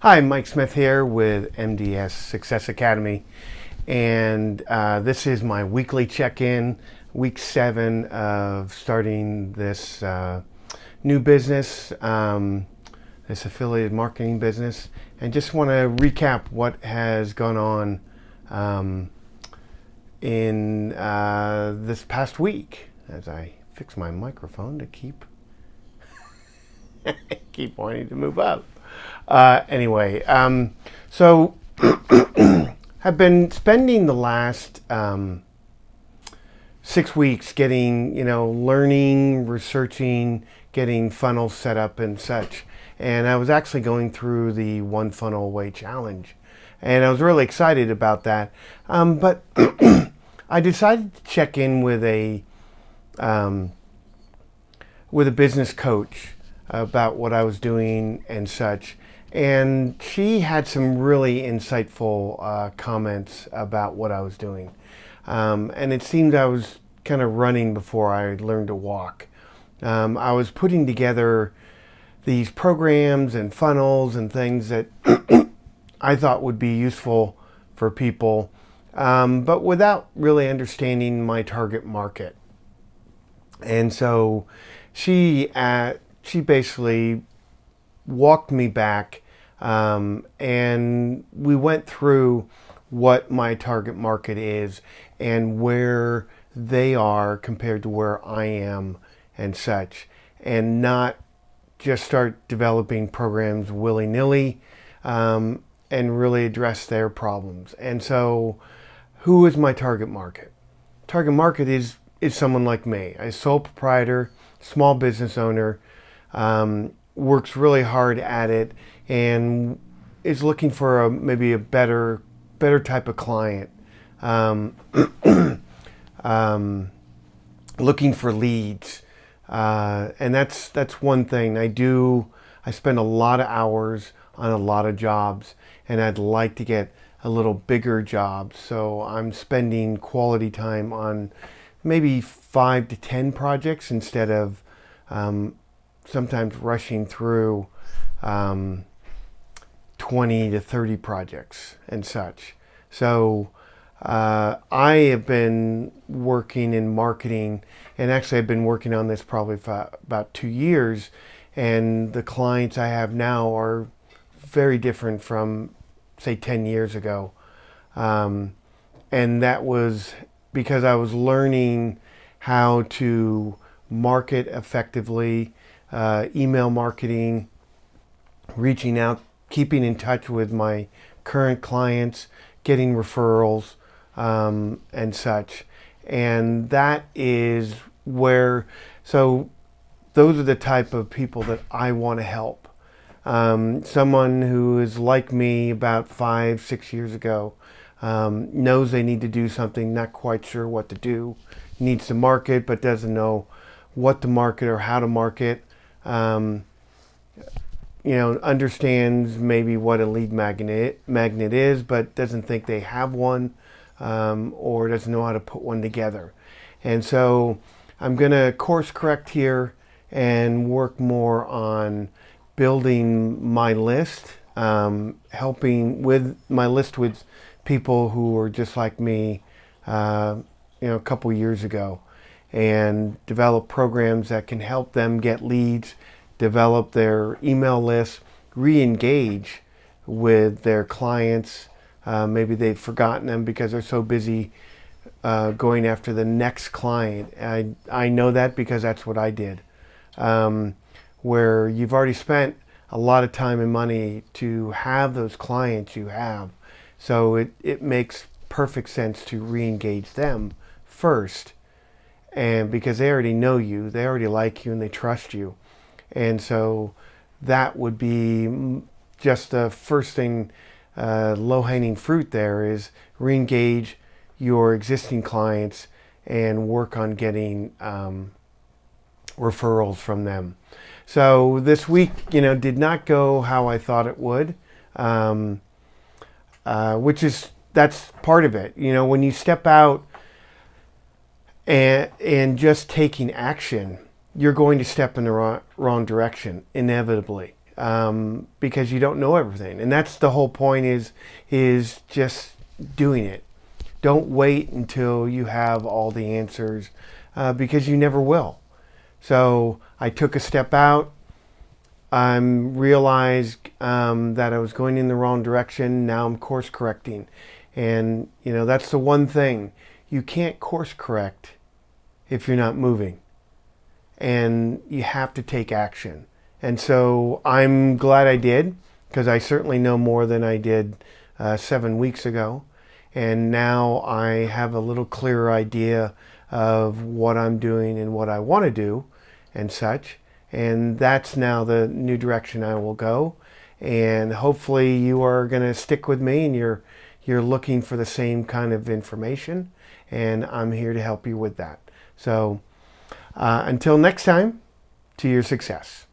Hi, Mike Smith here with MDS Success Academy, and this is my weekly check-in, week 7 of starting this new business, this affiliated marketing business, and just want to recap what has gone on in this past week as I fix my microphone to keep wanting to move up. Anyway, so I've been spending the last 6 weeks getting, learning, researching, getting funnels set up and such. And I was actually going through the One Funnel Away challenge, and I was really excited about that. But I decided to check in with a business coach about what I was doing and such. And she had some really insightful comments about what I was doing. And it seemed I was kind of running before I learned to walk. I was putting together these programs and funnels and things that I thought would be useful for people, but without really understanding my target market. And so she basically walked me back, and we went through what my target market is and where they are compared to where I am and such, and not just start developing programs willy-nilly, and really address their problems. And so who is my target market? Target market is someone like me, a sole proprietor, small business owner, works really hard at it and is looking for maybe a better type of client, looking for leads, and that's one thing I do. I spend a lot of hours on a lot of jobs, and I'd like to get a little bigger job, so I'm spending quality time on maybe 5 to 10 projects instead of sometimes rushing through 20 to 30 projects and such. So I have been working in marketing, and actually I've been working on this probably for about 2 years, and the clients I have now are very different from, say, 10 years ago. And that was because I was learning how to market effectively, email marketing, reaching out, keeping in touch with my current clients, getting referrals, and such. And that is so those are the type of people that I want to help. Someone who is like me about 5-6 years ago, knows they need to do something, not quite sure what to do, needs to market but doesn't know what to market or how to market, understands maybe what a lead magnet is, but doesn't think they have one, or doesn't know how to put one together. And so I'm going to course correct here and work more on building my list, helping with my list with people who are just like me, a couple years ago, and develop programs that can help them get leads, develop their email list, re-engage with their clients. Maybe they've forgotten them because they're so busy going after the next client. I know that because that's what I did, where you've already spent a lot of time and money to have those clients you have. So it makes perfect sense to re-engage them first, and because they already know you, they already like you, and they trust you. And so that would be just the first thing, low-hanging fruit there is re-engage your existing clients and work on getting referrals from them. So this week, did not go how I thought it would, that's part of it. When you step out and just taking action, you're going to step in the wrong direction, inevitably. because you don't know everything. And that's the whole point, is just doing it. Don't wait until you have all the answers, because you never will. So I took a step out. I realized that I was going in the wrong direction. Now I'm course correcting. And, you know, that's the one thing. You can't course correct if you're not moving. And you have to take action. And so I'm glad I did, because I certainly know more than I did 7 weeks ago. And now I have a little clearer idea of what I'm doing and what I want to do and such. And that's now the new direction I will go. And hopefully you are going to stick with me, and you're looking for the same kind of information. And I'm here to help you with that. So until next time, to your success.